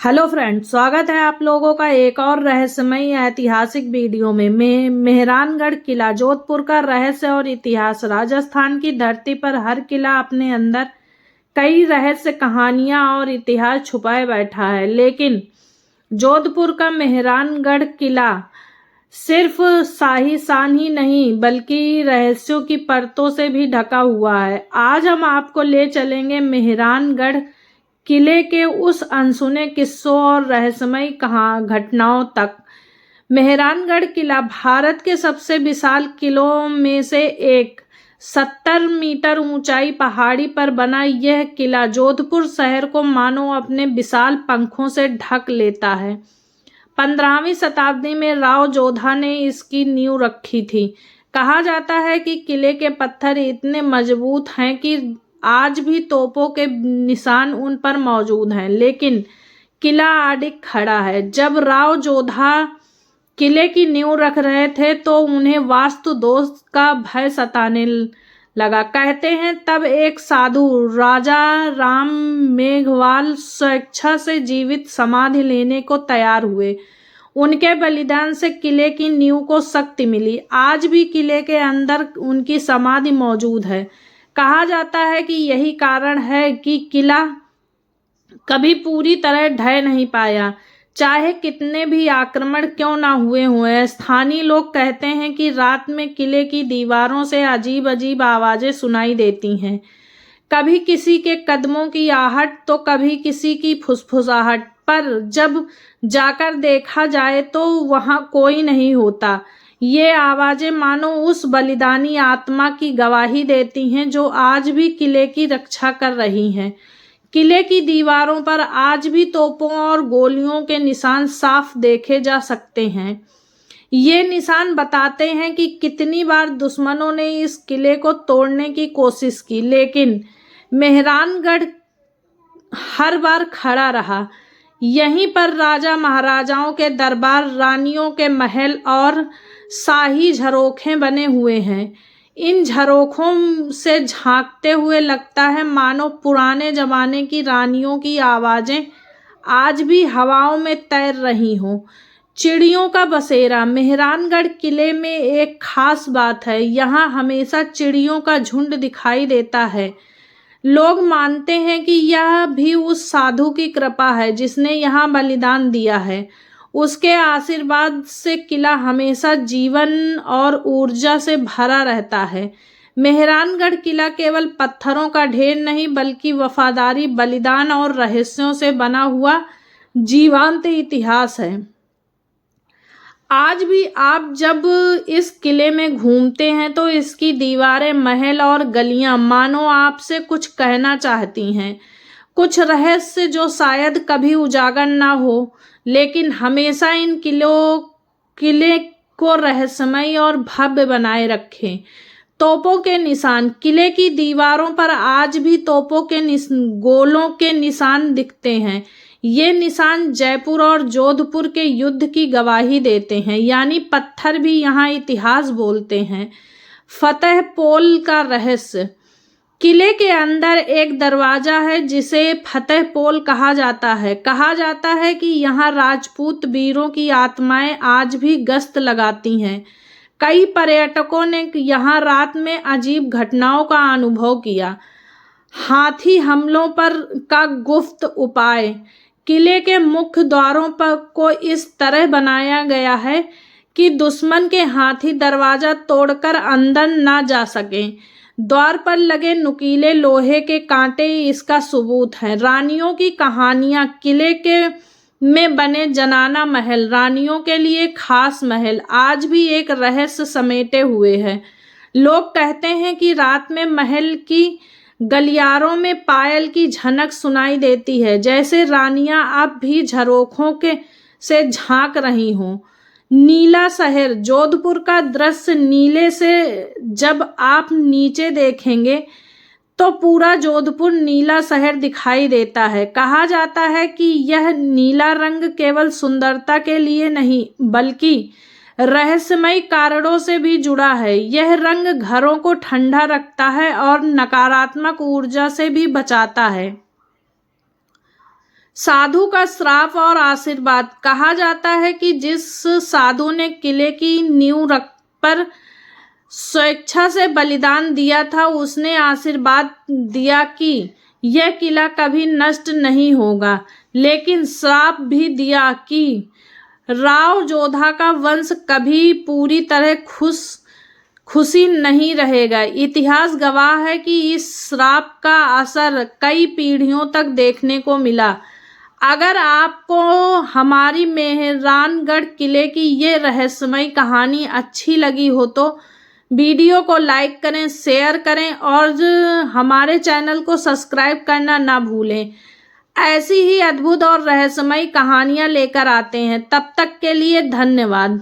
Hello friends, स्वागत है आप लोगों का एक और रहस्यमयी ऐतिहासिक वीडियो में। मेहरानगढ़ किला जोधपुर का रहस्य और इतिहास। राजस्थान की धरती पर हर किला अपने अंदर कई रहस्य, कहानियां और इतिहास छुपाए बैठा है, लेकिन जोधपुर का मेहरानगढ़ किला सिर्फ शाही शान ही नहीं बल्कि रहस्यों की परतों से भी ढका हुआ है। आज हम आपको ले चलेंगे मेहरानगढ़ किले के उस अनसुने किस्सों और रहस्यमयी घटनाओं तक। मेहरानगढ़ किला भारत के सबसे विशाल किलों में से एक, 70 मीटर ऊंचाई पहाड़ी पर बना यह किला जोधपुर शहर को मानो अपने विशाल पंखों से ढक लेता है। 15वीं शताब्दी में राव जोधा ने इसकी नींव रखी थी। कहा जाता है कि किले के पत्थर इतने मजबूत हैं कि आज भी तोपों के निशान उन पर मौजूद हैं, लेकिन किला अडिग खड़ा है। जब राव जोधा किले की नींव रख रहे थे तो उन्हें वास्तु दोष का भय सताने लगा। कहते हैं तब एक साधु राजा राम मेघवाल स्वेच्छा से जीवित समाधि लेने को तैयार हुए। उनके बलिदान से किले की नींव को शक्ति मिली। आज भी किले के अंदर उनकी समाधि मौजूद है। कहा जाता है कि यही कारण है कि किला कभी पूरी तरह ढह नहीं पाया, चाहे कितने भी आक्रमण क्यों ना हुए हुए। स्थानीय लोग कहते हैं कि रात में किले की दीवारों से अजीब अजीब आवाजें सुनाई देती हैं, कभी किसी के कदमों की आहट तो कभी किसी की फुसफुसाहट, पर जब जाकर देखा जाए तो वहां कोई नहीं होता। ये आवाजें मानो उस बलिदानी आत्मा की गवाही देती हैं जो आज भी किले की रक्षा कर रही हैं। किले की दीवारों पर आज भी तोपों और गोलियों के निशान साफ देखे जा सकते हैं। ये निशान बताते हैं कि कितनी बार दुश्मनों ने इस किले को तोड़ने की कोशिश की, लेकिन मेहरानगढ़ हर बार खड़ा रहा। यहीं पर राजा महाराजाओं के दरबार, रानियों के महल और शाही झरोखे बने हुए हैं। इन झरोखों से झांकते हुए लगता है मानो पुराने जमाने की रानियों की आवाजें आज भी हवाओं में तैर रही हों। चिड़ियों का बसेरा। मेहरानगढ़ किले में एक खास बात है, यहाँ हमेशा चिड़ियों का झुंड दिखाई देता है। लोग मानते हैं कि यह भी उस साधु की कृपा है जिसने यहाँ बलिदान दिया है। उसके आशीर्वाद से किला हमेशा जीवन और ऊर्जा से भरा रहता है। मेहरानगढ़ किला केवल पत्थरों का ढेर नहीं बल्कि वफादारी, बलिदान और रहस्यों से बना हुआ जीवंत इतिहास है। आज भी आप जब इस किले में घूमते हैं तो इसकी दीवारें, महल और गलियां मानो आपसे कुछ कहना चाहती हैं, कुछ रहस्य जो शायद कभी उजागर ना हो, लेकिन हमेशा इन किले को रहस्यमय और भव्य बनाए रखें। तोपों के निशान। किले की दीवारों पर आज भी तोपों के गोलों के निशान दिखते हैं। ये निशान जयपुर और जोधपुर के युद्ध की गवाही देते हैं, यानी पत्थर भी यहाँ इतिहास बोलते हैं। फतेह पोल का रहस्य। किले के अंदर एक दरवाजा है जिसे फतेह पोल कहा जाता है। कहा जाता है कि यहाँ राजपूत वीरों की आत्माएं आज भी गश्त लगाती हैं। कई पर्यटकों ने यहाँ रात में अजीब घटनाओं का अनुभव किया। हाथी हमलों पर का गुप्त उपाय। किले के मुख्य द्वारों पर को इस तरह बनाया गया है कि दुश्मन के हाथी दरवाजा तोड़कर अंदर ना जा सकें। द्वार पर लगे नुकीले लोहे के कांटे इसका सबूत हैं। रानियों की कहानियां। किले के में बने जनाना महल, रानियों के लिए खास महल, आज भी एक रहस्य समेटे हुए हैं। लोग कहते हैं कि रात में महल की गलियारों में पायल की झनक सुनाई देती है, जैसे रानियां अब भी झरोखों के से झांक रही हों। नीला शहर। जोधपुर का दृश्य नीले से जब आप नीचे देखेंगे तो पूरा जोधपुर नीला शहर दिखाई देता है। कहा जाता है कि यह नीला रंग केवल सुंदरता के लिए नहीं बल्कि रहस्यमय कारणों से भी जुड़ा है। यह रंग घरों को ठंडा रखता है और नकारात्मक ऊर्जा से भी बचाता है। साधु का श्राप और आशीर्वाद। कहा जाता है कि जिस साधु ने किले की नींव रख पर स्वेच्छा से बलिदान दिया था, उसने आशीर्वाद दिया कि यह किला कभी नष्ट नहीं होगा, लेकिन श्राप भी दिया कि राव जोधा का वंश कभी पूरी तरह खुशी नहीं रहेगा। इतिहास गवाह है कि इस श्राप का असर कई पीढ़ियों तक देखने को मिला। अगर आपको हमारी मेहरानगढ़ किले की ये रहस्यमय कहानी अच्छी लगी हो तो वीडियो को लाइक करें, शेयर करें और हमारे चैनल को सब्सक्राइब करना ना भूलें। ऐसी ही अद्भुत और रहस्यमय कहानियां लेकर आते हैं। तब तक के लिए धन्यवाद।